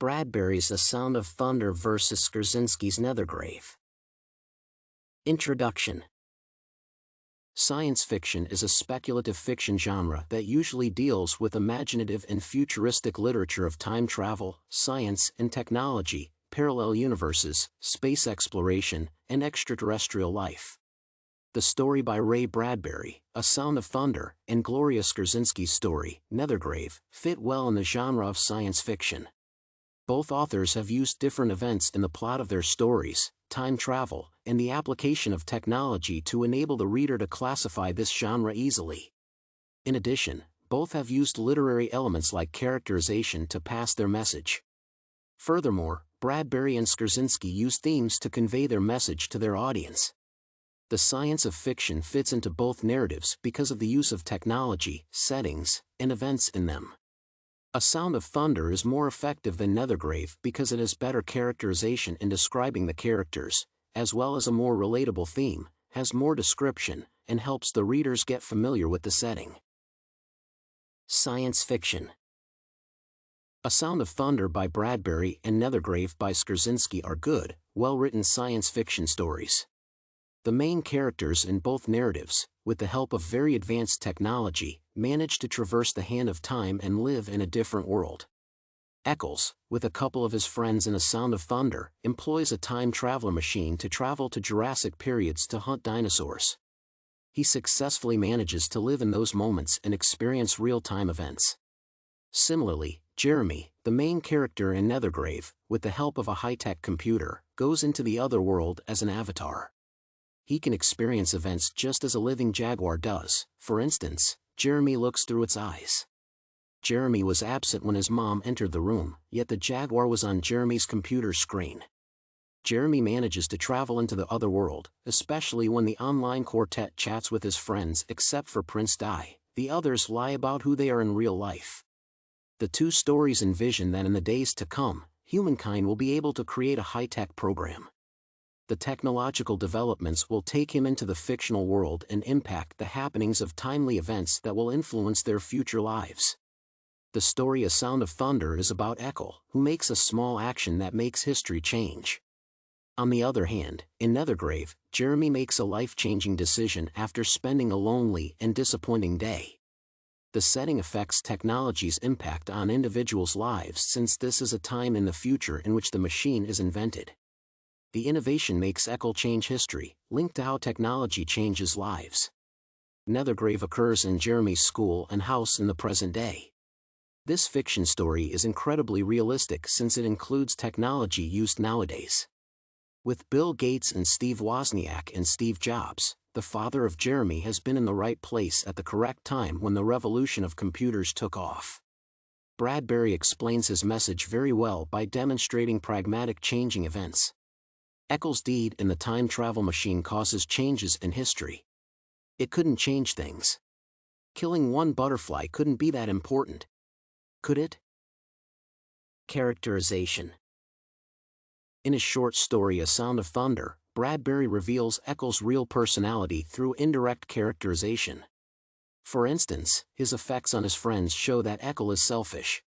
Bradbury's A Sound of Thunder versus Skurzynski's Nethergrave. Introduction. Science fiction is a speculative fiction genre that usually deals with imaginative and futuristic literature of time travel, science and technology, parallel universes, space exploration, and extraterrestrial life. The story by Ray Bradbury, A Sound of Thunder, and Gloria Skurzynski's story, Nethergrave, fit well in the genre of science fiction. Both authors have used different events in the plot of their stories, time travel, and the application of technology to enable the reader to classify this genre easily. In addition, both have used literary elements like characterization to pass their message. Furthermore, Bradbury and Skurzynski use themes to convey their message to their audience. The science of fiction fits into both narratives because of the use of technology, settings, and events in them. A Sound of Thunder is more effective than Nethergrave because it has better characterization in describing the characters, as well as a more relatable theme, has more description, and helps the readers get familiar with the setting. Science fiction. A Sound of Thunder by Bradbury and Nethergrave by Skurzynski are good, well-written science fiction stories. The main characters in both narratives, with the help of very advanced technology, manage to traverse the hand of time and live in a different world. Eccles, with a couple of his friends in A Sound of Thunder, employs a time traveler machine to travel to Jurassic periods to hunt dinosaurs. He successfully manages to live in those moments and experience real-time events. Similarly, Jeremy, the main character in Nethergrave, with the help of a high-tech computer, goes into the other world as an avatar. He can experience events just as a living jaguar does. For instance, Jeremy looks through its eyes. Jeremy was absent when his mom entered the room, yet the jaguar was on Jeremy's computer screen. Jeremy manages to travel into the other world, especially when the online quartet chats with his friends except for Prince Di. The others lie about who they are in real life. The two stories envision that in the days to come, humankind will be able to create a high-tech program. The technological developments will take him into the fictional world and impact the happenings of timely events that will influence their future lives. The story A Sound of Thunder is about Eccles, who makes a small action that makes history change. On the other hand, in Nethergrave, Jeremy makes a life-changing decision after spending a lonely and disappointing day. The setting affects technology's impact on individuals' lives since this is a time in the future in which the machine is invented. The innovation makes Eccles change history, linked to how technology changes lives. Nethergrave occurs in Jeremy's school and house in the present day. This fiction story is incredibly realistic since it includes technology used nowadays. With Bill Gates and Steve Wozniak and Steve Jobs, the father of Jeremy has been in the right place at the correct time when the revolution of computers took off. Bradbury explains his message very well by demonstrating pragmatic changing events. Eccles' deed in the time travel machine causes changes in history. It couldn't change things. Killing one butterfly couldn't be that important. Could it? Characterization. In his short story A Sound of Thunder, Bradbury reveals Eccles' real personality through indirect characterization. For instance, his effects on his friends show that Eccles is selfish.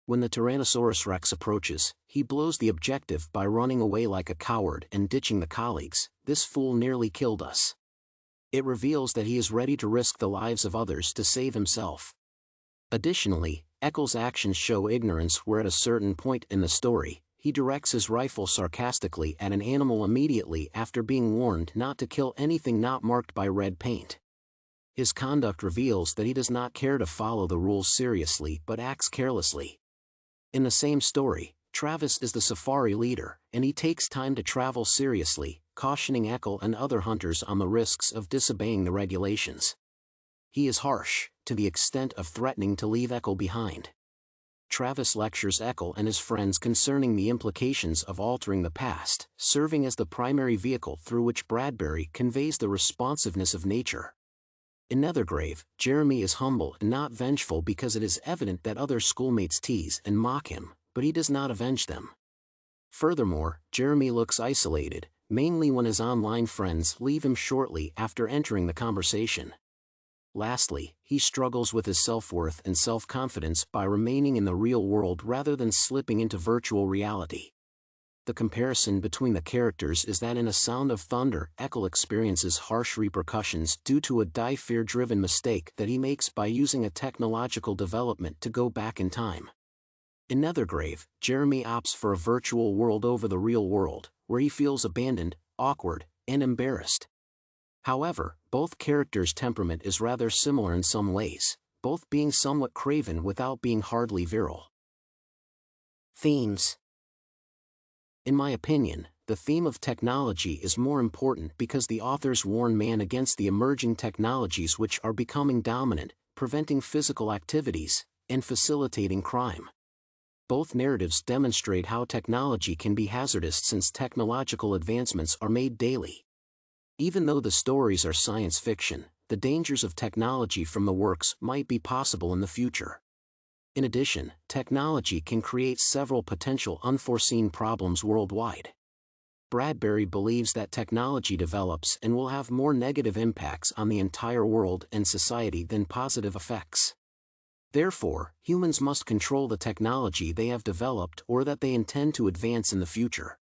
When the Tyrannosaurus Rex approaches, he blows the objective by running away like a coward and ditching the colleagues. This fool nearly killed us. It reveals that he is ready to risk the lives of others to save himself. Additionally, Eccles' actions show ignorance where at a certain point in the story, he directs his rifle sarcastically at an animal immediately after being warned not to kill anything not marked by red paint. His conduct reveals that he does not care to follow the rules seriously but acts carelessly. In the same story, Travis is the safari leader, and he takes time to travel seriously, cautioning Eccles and other hunters on the risks of disobeying the regulations. He is harsh, to the extent of threatening to leave Eccles behind. Travis lectures Eccles and his friends concerning the implications of altering the past, serving as the primary vehicle through which Bradbury conveys the responsiveness of nature. In Nethergrave, Jeremy is humble and not vengeful because it is evident that other schoolmates tease and mock him, but he does not avenge them. Furthermore, Jeremy looks isolated, mainly when his online friends leave him shortly after entering the conversation. Lastly, he struggles with his self-worth and self-confidence by remaining in the real world rather than slipping into virtual reality. The comparison between the characters is that in A Sound of Thunder, Eckel experiences harsh repercussions due to a die-fear-driven mistake that he makes by using a technological development to go back in time. In Nethergrave, Jeremy opts for a virtual world over the real world, where he feels abandoned, awkward, and embarrassed. However, both characters' temperament is rather similar in some ways, both being somewhat craven without being hardly virile. Themes. In my opinion, the theme of technology is more important because the authors warn man against the emerging technologies which are becoming dominant, preventing physical activities, and facilitating crime. Both narratives demonstrate how technology can be hazardous since technological advancements are made daily. Even though the stories are science fiction, the dangers of technology from the works might be possible in the future. In addition, technology can create several potential unforeseen problems worldwide. Bradbury believes that technology develops and will have more negative impacts on the entire world and society than positive effects. Therefore, humans must control the technology they have developed or that they intend to advance in the future.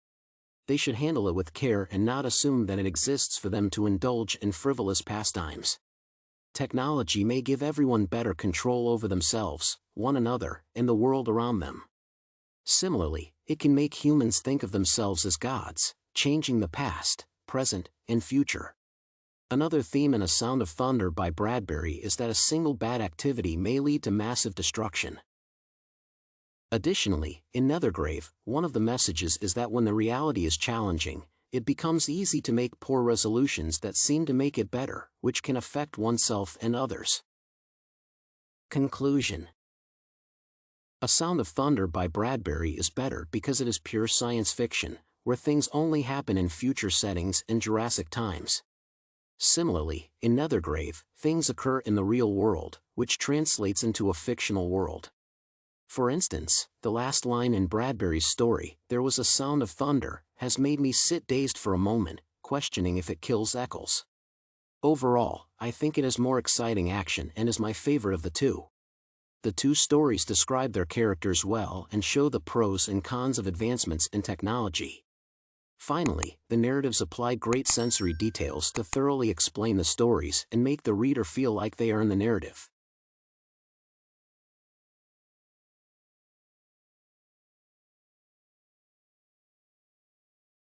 They should handle it with care and not assume that it exists for them to indulge in frivolous pastimes. Technology may give everyone better control over themselves, one another, and the world around them. Similarly, it can make humans think of themselves as gods, changing the past, present, and future. Another theme in A Sound of Thunder by Bradbury is that a single bad activity may lead to massive destruction. Additionally, in Nethergrave, one of the messages is that when the reality is challenging, it becomes easy to make poor resolutions that seem to make it better, which can affect oneself and others. Conclusion. A Sound of Thunder by Bradbury is better because it is pure science fiction, where things only happen in future settings and Jurassic times. Similarly, in Nethergrave, things occur in the real world, which translates into a fictional world. For instance, the last line in Bradbury's story, "There was a sound of thunder," has made me sit dazed for a moment, questioning if it kills Eccles. Overall, I think it has more exciting action and is my favorite of the two. The two stories describe their characters well and show the pros and cons of advancements in technology. Finally, the narratives apply great sensory details to thoroughly explain the stories and make the reader feel like they are in the narrative.